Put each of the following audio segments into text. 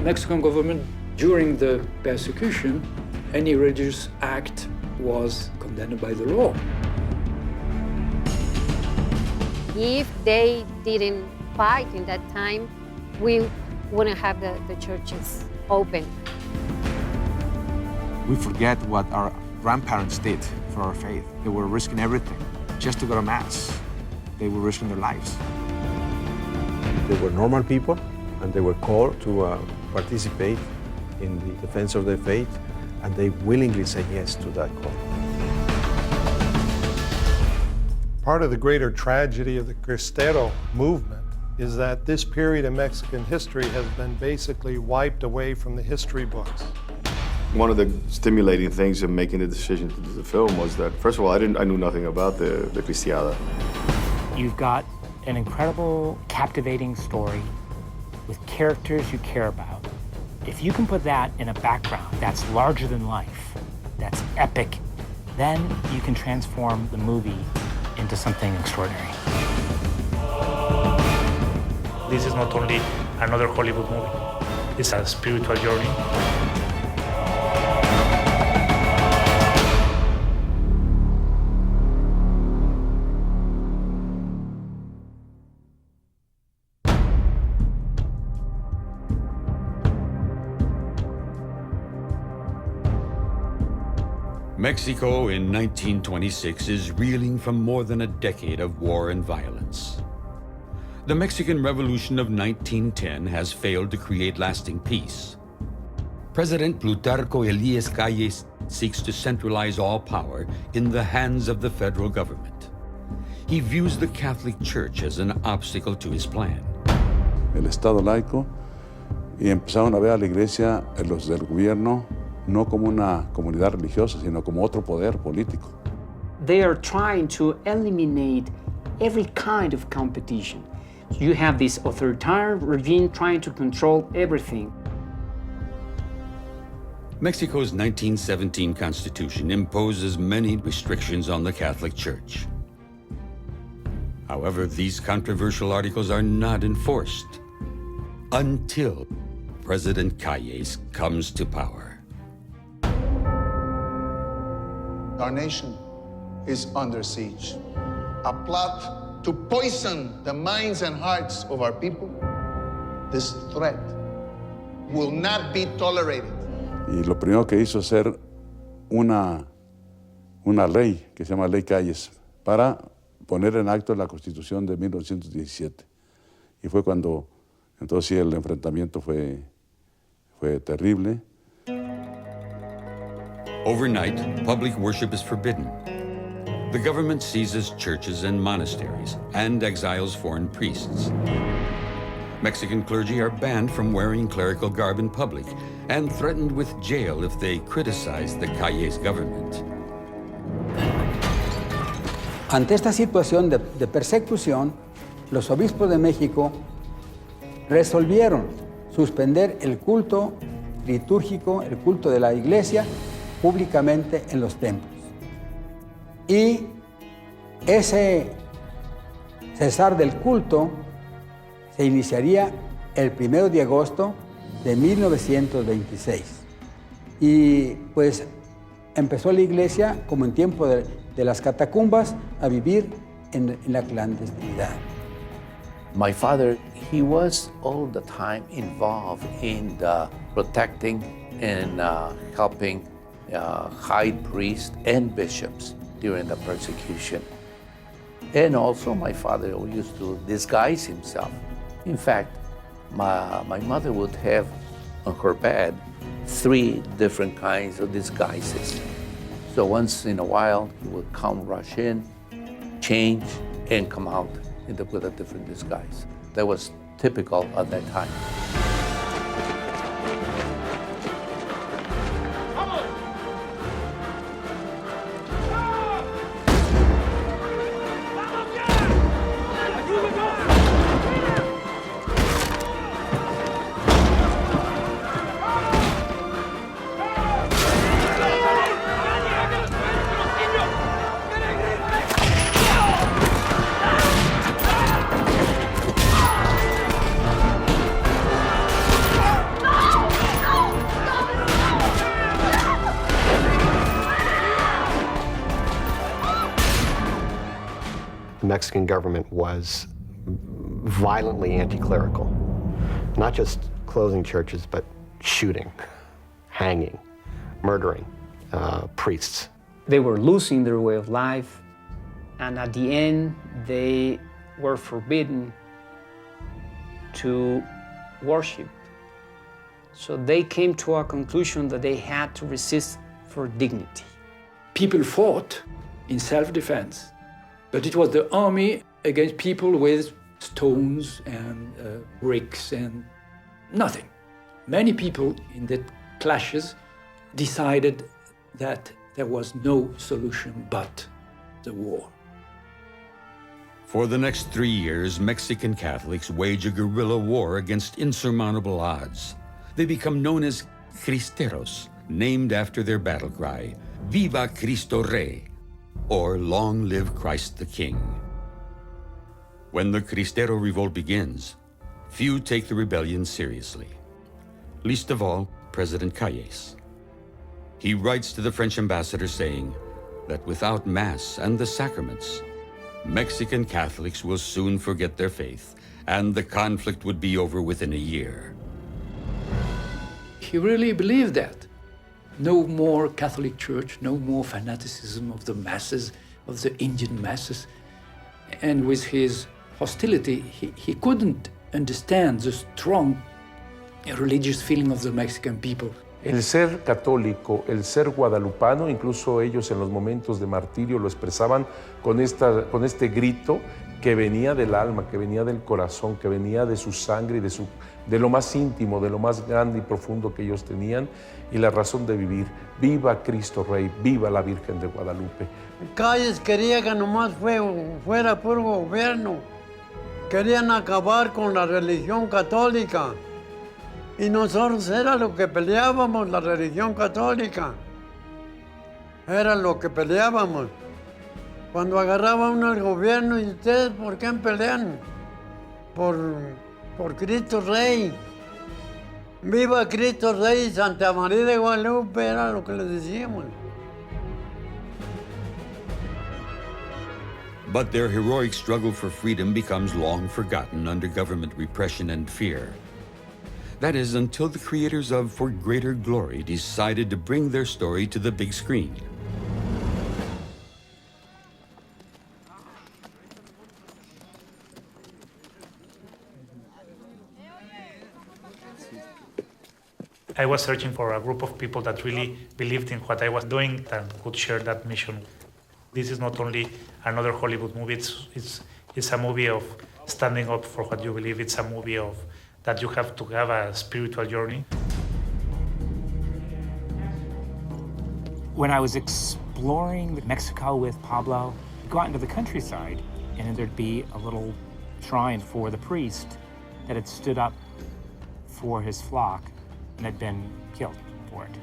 Mexican government, during the persecution, any religious act was condemned by the law. If they didn't fight in that time, we wouldn't have the churches open. We forget what our grandparents did for our faith. They were risking everything just to go to Mass. They were risking their lives. They were normal people, and they were called to participate in the defense of their faith, and they willingly said yes to that call. Part of the greater tragedy of the Cristero movement is that this period in Mexican history has been basically wiped away from the history books. One of the stimulating things of making the decision to do the film was that, first of all, I knew nothing about the Cristiada. You've got an incredible, captivating story with characters you care about. If you can put that in a background that's larger than life, that's epic, then you can transform the movie into something extraordinary. This is not only another Hollywood movie, it's a spiritual journey. Mexico in 1926 is reeling from more than a decade of war and violence. The Mexican Revolution of 1910 has failed to create lasting peace. President Plutarco Elías Calles seeks to centralize all power in the hands of the federal government. He views the Catholic Church as an obstacle to his plan. El Estado laico, y empezaron a ver a la Iglesia, los del gobierno, no como una comunidad religiosa, sino como otro poder político. They are trying to eliminate every kind of competition. You have this authoritarian regime trying to control everything. Mexico's 1917 Constitution imposes many restrictions on the Catholic Church. However, these controversial articles are not enforced until President Calles comes to power. Our nation is under siege. A plot to poison the minds and hearts of our people. This threat will not be tolerated. Y lo primero que hizo es hacer una ley que se llama Ley Calles para poner en acto la Constitución de 1917. Y fue cuando, entonces sí, el enfrentamiento fue terrible. Overnight, public worship is forbidden. The government seizes churches and monasteries and exiles foreign priests. Mexican clergy are banned from wearing clerical garb in public and threatened with jail if they criticize the Calles government. Ante esta situación de persecución, los obispos de México resolvieron suspender el culto litúrgico, el culto de la Iglesia, públicamente en los templos. Y ese cesar del culto se iniciaría el 1 de agosto de 1926. Y pues empezó la Iglesia, como en tiempo de las catacumbas, a vivir en la clandestinidad. My father, he was all the time involved in protecting and helping high priests and bishops during the persecution. And also my father used to disguise himself. In fact, my mother would have on her bed 3 different kinds of disguises. So once in a while, he would come, rush in, change, and come out with a different disguise. That was typical at that time. the Mexican government was violently anti-clerical. Not just closing churches, but shooting, hanging, murdering priests. They were losing their way of life, and at the end, they were forbidden to worship. So they came to a conclusion that they had to resist for dignity. People fought in self-defense, but it was the army against people with stones and bricks and nothing. Many people in the clashes decided that there was no solution but the war. For the next 3 years, Mexican Catholics wage a guerrilla war against insurmountable odds. They become known as Cristeros, named after their battle cry, Viva Cristo Rey, or Long Live Christ the King. When the Cristero Revolt begins, few take the rebellion seriously. Least of all, President Calles. He writes to the French ambassador saying that without Mass and the sacraments, Mexican Catholics will soon forget their faith, and the conflict would be over within a year. He really believed that. No more Catholic Church, no more fanaticism of the masses, of the Indian masses. And with his hostility, he couldn't understand the strong religious feeling of the Mexican people. El ser católico, el ser guadalupano, incluso ellos en los momentos de martirio lo expresaban con este grito que venía del alma, que venía del corazón, que venía de su sangre y de lo más íntimo, de lo más grande y profundo que ellos tenían, y la razón de vivir. Viva Cristo Rey, viva la Virgen de Guadalupe. Calles quería que nomás fuera puro gobierno. Querían acabar con la religión católica. Y nosotros era lo que peleábamos, la religión católica. Era lo que peleábamos. Cuando agarraba uno el gobierno, ¿y ustedes por qué pelean? Por Cristo Rey. Viva Cristo Rey, Santa María de Guadalupe, era lo que les decíamos. But their heroic struggle for freedom becomes long forgotten under government repression and fear. That is, until the creators of For Greater Glory decided to bring their story to the big screen. I was searching for a group of people that really believed in what I was doing and could share that mission. This is not only another Hollywood movie, it's a movie of standing up for what you believe. It's a movie of that you have to have a spiritual journey. When I was exploring Mexico with Pablo, I'd go out into the countryside and there'd be a little shrine for the priest that had stood up for his flock and had been killed for it.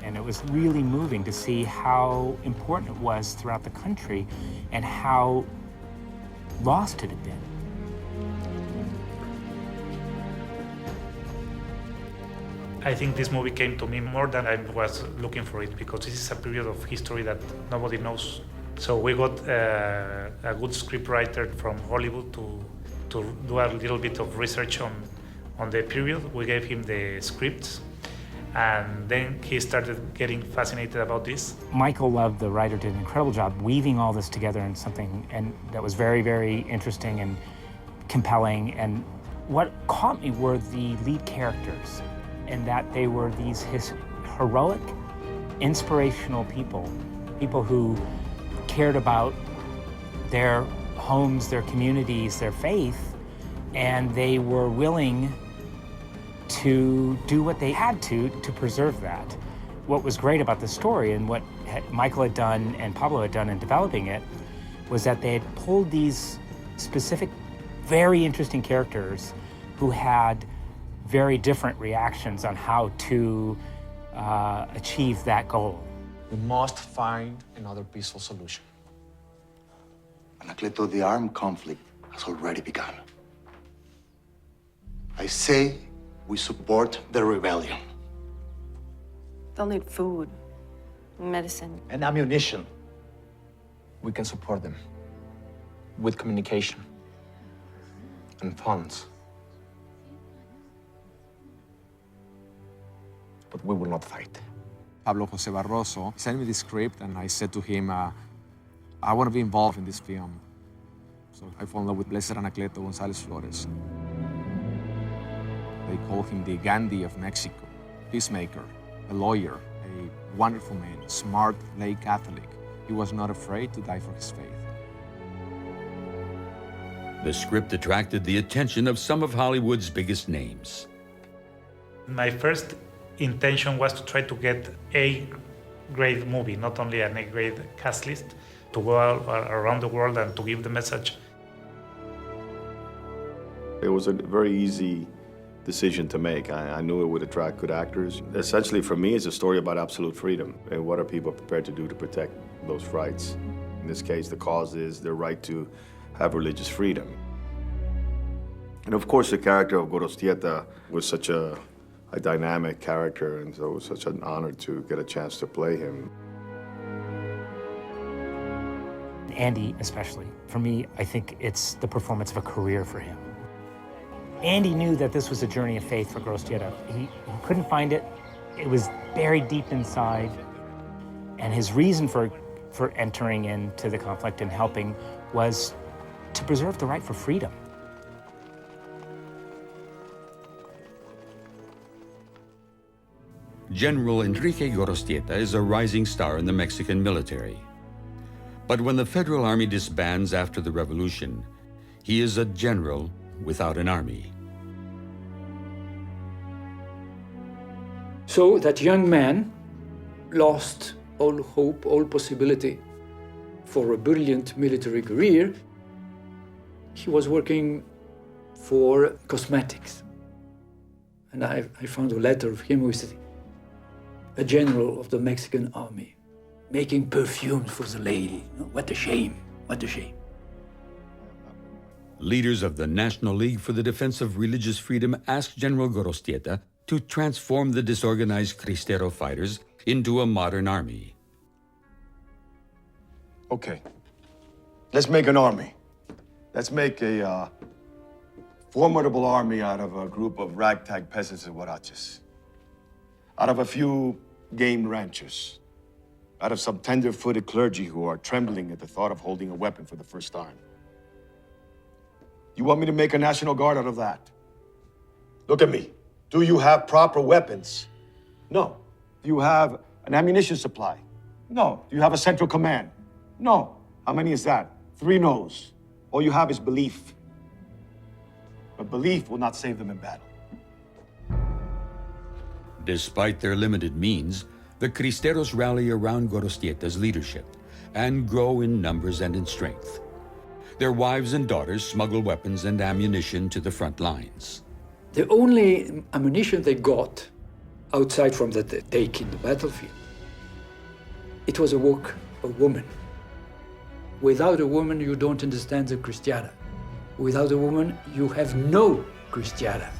And it was really moving to see how important it was throughout the country and how lost it had been. I think this movie came to me more than I was looking for it, because this is a period of history that nobody knows. So we got a good scriptwriter from Hollywood to do a little bit of research on the period. We gave him the scripts, and then he started getting fascinated about this. Michael Love, the writer, did an incredible job weaving all this together in something and that was very, very interesting and compelling. And what caught me were the lead characters, and that they were these heroic, inspirational people who cared about their homes, their communities, their faith, and they were willing to do what they had to preserve that. What was great about the story and what Michael had done and Pablo had done in developing it was that they had pulled these specific, very interesting characters who had very different reactions on how to achieve that goal. We must find another peaceful solution. Anacleto, the armed conflict has already begun. I say we support the rebellion. They'll need food, medicine. And ammunition. We can support them. with communication and funds. But we will not fight. Pablo Jose Barroso sent me the script, and I said to him, I want to be involved in this film. So I fell in love with Blessed Anacleto González Flores. They call him the Gandhi of Mexico, peacemaker, a lawyer, a wonderful man, smart lay Catholic. He was not afraid to die for his faith. The script attracted the attention of some of Hollywood's biggest names. My first intention was to try to get A-grade movie, not only an A-grade cast list, to go around the world and to give the message. It was a very easy decision to make. I knew it would attract good actors. Essentially, for me, it's a story about absolute freedom and what are people prepared to do to protect those rights. In this case, the cause is their right to have religious freedom. And of course, the character of Gorostieta was such a dynamic character, and so it was such an honor to get a chance to play him. Andy, especially, for me, I think it's the performance of a career for him. Andy knew that this was a journey of faith for Gorostieta. He couldn't find it. It was buried deep inside. And his reason for entering into the conflict and helping was to preserve the right for freedom. General Enrique Gorostieta is a rising star in the Mexican military. But when the Federal Army disbands after the revolution, he is a general without an army. So that young man lost all hope, all possibility for a brilliant military career. He was working for cosmetics. And I found a letter of him with a general of the Mexican army, making perfumes for the lady. What a shame, what a shame. Leaders of the National League for the Defense of Religious Freedom asked General Gorostieta to transform the disorganized Cristero fighters into a modern army. Okay, let's make an army. Let's make a formidable army out of a group of ragtag peasants and huaraches, out of a few game ranchers, out of some tender-footed clergy who are trembling at the thought of holding a weapon for the first time. You want me to make a National Guard out of that? Look at me. Do you have proper weapons? No. Do you have an ammunition supply? No. Do you have a central command? No. How many is that? 3 no's. All you have is belief. But belief will not save them in battle. Despite their limited means, the Cristeros rally around Gorostieta's leadership and grow in numbers and in strength. Their wives and daughters smuggle weapons and ammunition to the front lines. The only ammunition they got, outside from that they take in the battlefield, it was a work of woman. Without a woman, you don't understand the Cristiada. Without a woman, you have no Cristiada.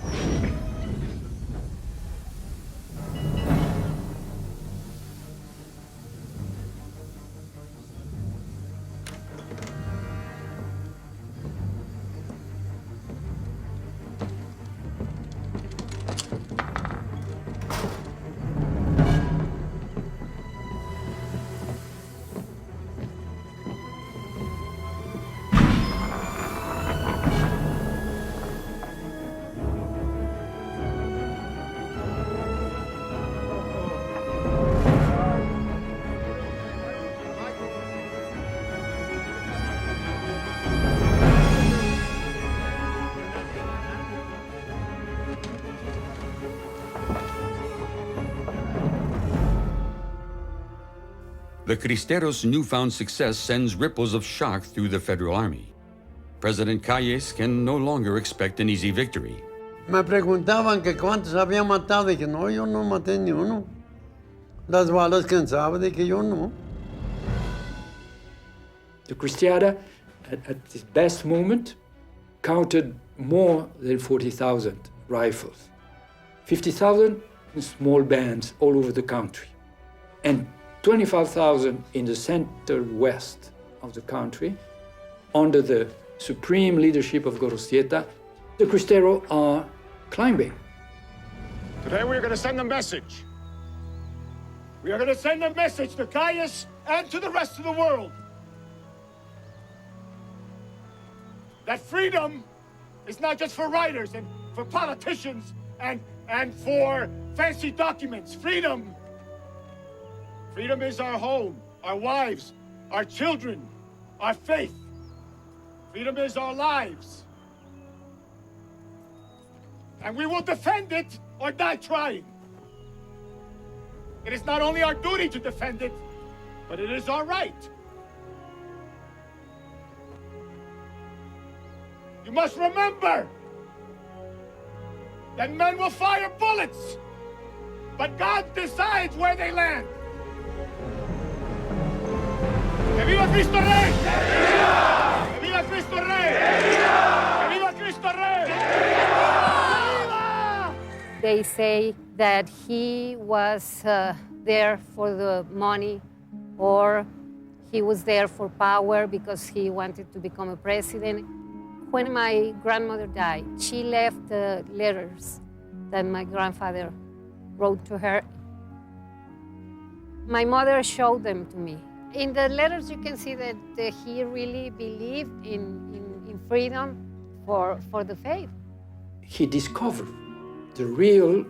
The Cristeros' newfound success sends ripples of shock through the Federal Army. President Calles can no longer expect an easy victory. Me preguntaban que cuántos había matado. Dije, no, yo no maté ni uno. Las balas, quién sabe, dije yo no. The Cristiada, at its best moment, counted more than 40,000 rifles. 50,000 in small bands all over the country. And 25,000 in the center west of the country, under the supreme leadership of Gorostieta, the Cristero are climbing. Today we are going to send a message. We are going to send a message to Caius and to the rest of the world that freedom is not just for writers and for politicians and for fancy documents. Freedom is our home, our wives, our children, our faith. Freedom is our lives. And we will defend it or die trying. It is not only our duty to defend it, but it is our right. You must remember that men will fire bullets, but God decides where they land. ¡Que viva Cristo Rey! ¡Que viva Cristo Rey! ¡Que viva Cristo Rey! They say that he was there for the money, or he was there for power because he wanted to become a president. When my grandmother died, she left letters that my grandfather wrote to her. My mother showed them to me. In the letters, you can see that he really believed in freedom for the faith. He discovered the real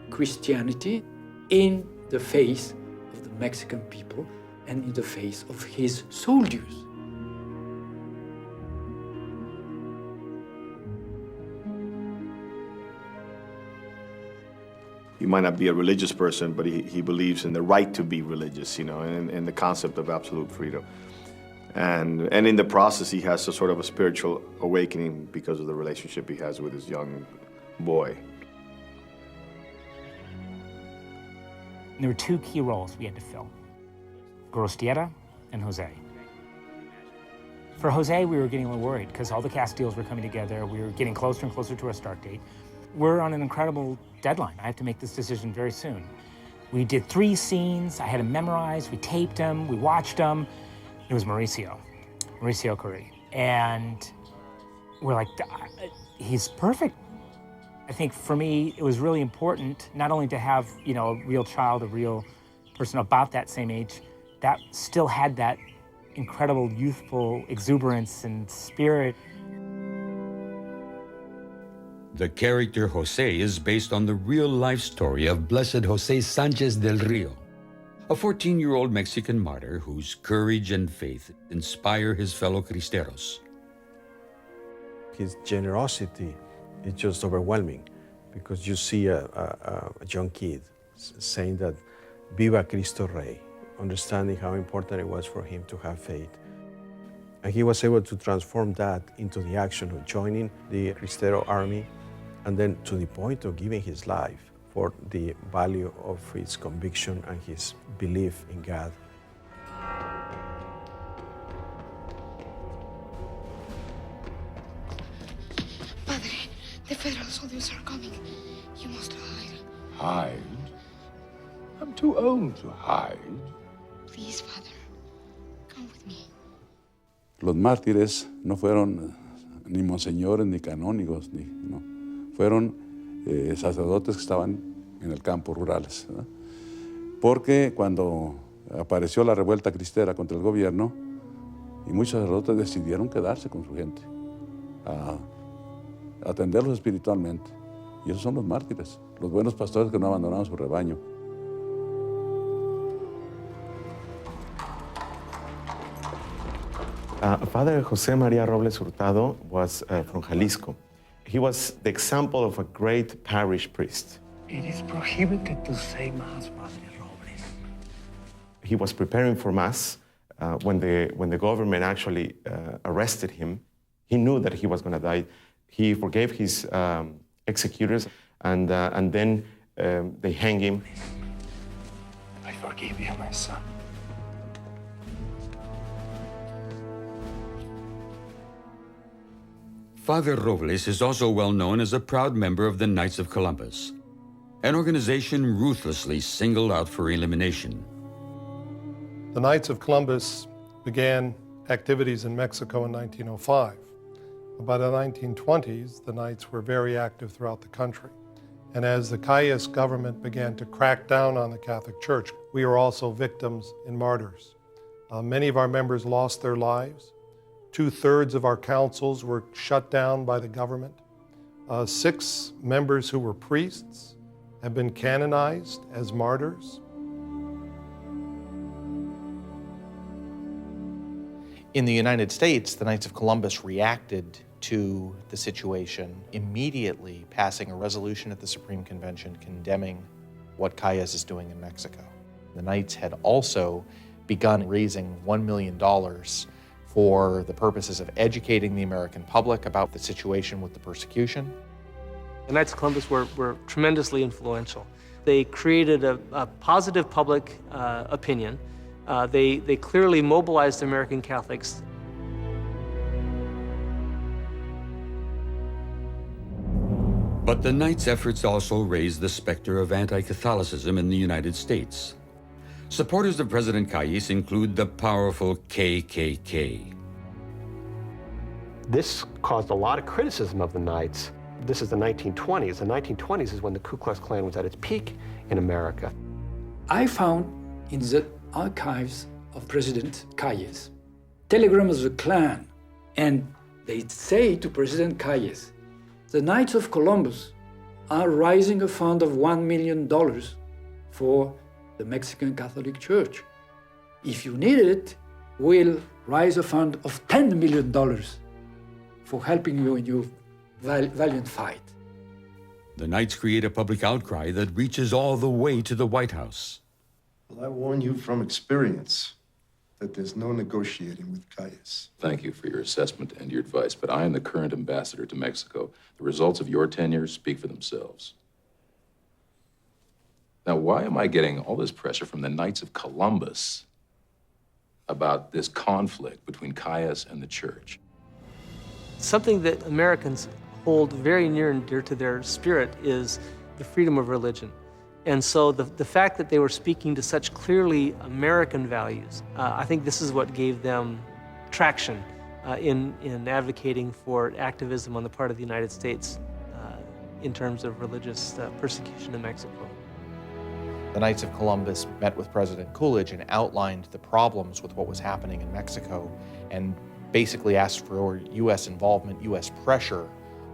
Christianity in the face of the Mexican people and in the face of his soldiers. He might not be a religious person, but he believes in the right to be religious, you know, and the concept of absolute freedom. And in the process, he has a sort of a spiritual awakening because of the relationship he has with his young boy. There were two key roles we had to fill: Gorostieta and Jose. For Jose, we were getting a little worried because all the cast deals were coming together. We were getting closer and closer to our start date. We're on an incredible deadline. I have to make this decision very soon. We did 3 scenes. I had them memorized. We taped them. We watched them. It was Mauricio Curry. And we're like, he's perfect. I think for me, it was really important not only to have, you know, a real child, a real person about that same age, that still had that incredible youthful exuberance and spirit. The character Jose is based on the real-life story of Blessed Jose Sanchez del Rio, a 14-year-old Mexican martyr whose courage and faith inspire his fellow Cristeros. His generosity is just overwhelming because you see a young kid saying that Viva Cristo Rey, understanding how important it was for him to have faith. And he was able to transform that into the action of joining the Cristero army, and then to the point of giving his life for the value of his conviction and his belief in God. Padre, the federal soldiers are coming. You must hide. Hide? I'm too old to hide. Please, Father, come with me. Los mártires no fueron ni monseñores ni canónigos, no. Fueron sacerdotes que estaban en el campo, rurales, ¿verdad? Porque cuando apareció la revuelta cristera contra el gobierno, y muchos sacerdotes decidieron quedarse con su gente, a atenderlos espiritualmente. Y esos son los mártires, los buenos pastores que no abandonaron su rebaño. Father José María Robles Hurtado was from Jalisco. He was the example of a great parish priest. It is prohibited to say Mass, Padre Robles. He was preparing for Mass when the government actually arrested him. He knew that he was going to die. He forgave his executors, and then they hang him. I forgive you, my son. Father Robles is also well known as a proud member of the Knights of Columbus, an organization ruthlessly singled out for elimination. The Knights of Columbus began activities in Mexico in 1905. By the 1920s, the Knights were very active throughout the country. And as the Calles government began to crack down on the Catholic Church, we were also victims and martyrs. Many of our members lost their lives. 2/3 of our councils were shut down by the government. 6 members who were priests have been canonized as martyrs. In the United States, the Knights of Columbus reacted to the situation, immediately passing a resolution at the Supreme Convention condemning what Calles is doing in Mexico. The Knights had also begun raising $1 million for the purposes of educating the American public about the situation with the persecution. The Knights of Columbus were tremendously influential. They created a positive public opinion. They clearly mobilized American Catholics. But the Knights' efforts also raised the specter of anti-Catholicism in the United States. Supporters of President Calles include the powerful KKK. This caused a lot of criticism of the Knights. This is the 1920s. The 1920s is when the Ku Klux Klan was at its peak in America. I found in the archives of President Calles telegrams of the Klan, and they say to President Calles, the Knights of Columbus are raising a fund of $1 million for the Mexican Catholic Church. If you need it, we'll raise a fund of $10 million for helping you in your valiant fight. The Knights create a public outcry that reaches all the way to the White House. Well, I warn you from experience that there's no negotiating with Calles. Thank you for your assessment and your advice, but I am the current ambassador to Mexico. The results of your tenure speak for themselves. Now, why am I getting all this pressure from the Knights of Columbus about this conflict between Calles and the Church? Something that Americans hold very near and dear to their spirit is the freedom of religion. And so the fact that they were speaking to such clearly American values, I think this is what gave them traction in advocating for activism on the part of the United States in terms of religious persecution in Mexico. The Knights of Columbus met with President Coolidge and outlined the problems with what was happening in Mexico and basically asked for U.S. involvement, U.S. pressure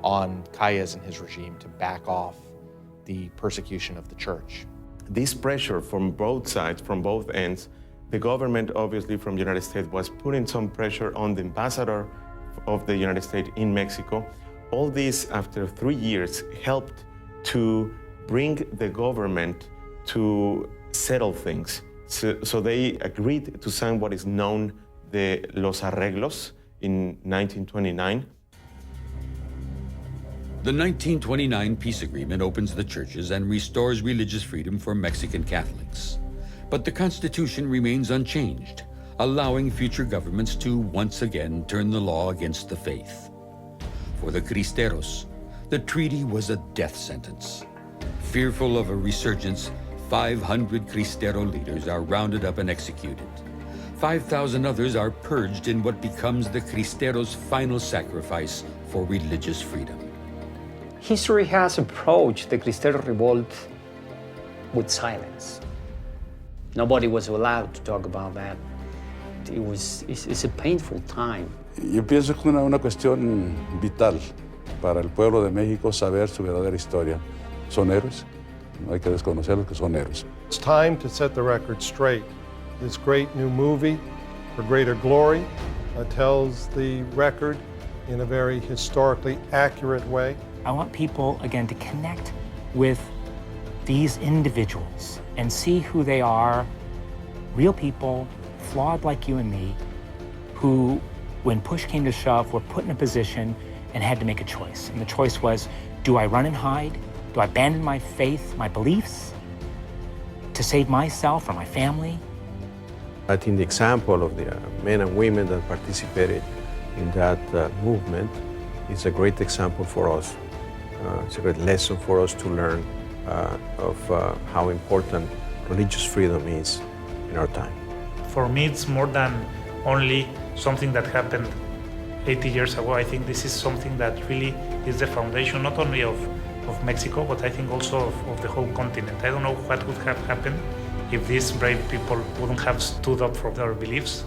on Calles and his regime to back off the persecution of the church. This pressure from both sides, from both ends, the government, obviously from the United States, was putting some pressure on the ambassador of the United States in Mexico. All this, after 3 years, helped to bring the government to settle things. So they agreed to sign what is known the Los Arreglos in 1929. The 1929 peace agreement opens the churches and restores religious freedom for Mexican Catholics. But the Constitution remains unchanged, allowing future governments to once again turn the law against the faith. For the Cristeros, the treaty was a death sentence. Fearful of a resurgence, 500 Cristero leaders are rounded up and executed. 5,000 others are purged in what becomes the Cristeros' final sacrifice for religious freedom. History has approached the Cristero Revolt with silence. Nobody was allowed to talk about that. It's a painful time. Yo pienso que es una cuestión vital para el pueblo de México saber su verdadera historia. Son héroes, no hay que desconocerlos que son héroes. It's time to set the record straight. This great new movie, For Greater Glory, tells the record in a very historically accurate way. I want people, again, to connect with these individuals and see who they are, real people, flawed like you and me, who, when push came to shove, were put in a position and had to make a choice. And the choice was, do I run and hide? Do I abandon my faith, my beliefs, to save myself or my family? I think the example of the men and women that participated in that movement is a great example for us. It's a great lesson for us to learn of how important religious freedom is in our time. For me, it's more than only something that happened 80 years ago. I think this is something that really is the foundation not only of Mexico, but I think also of the whole continent. I don't know what would have happened if these brave people wouldn't have stood up for their beliefs.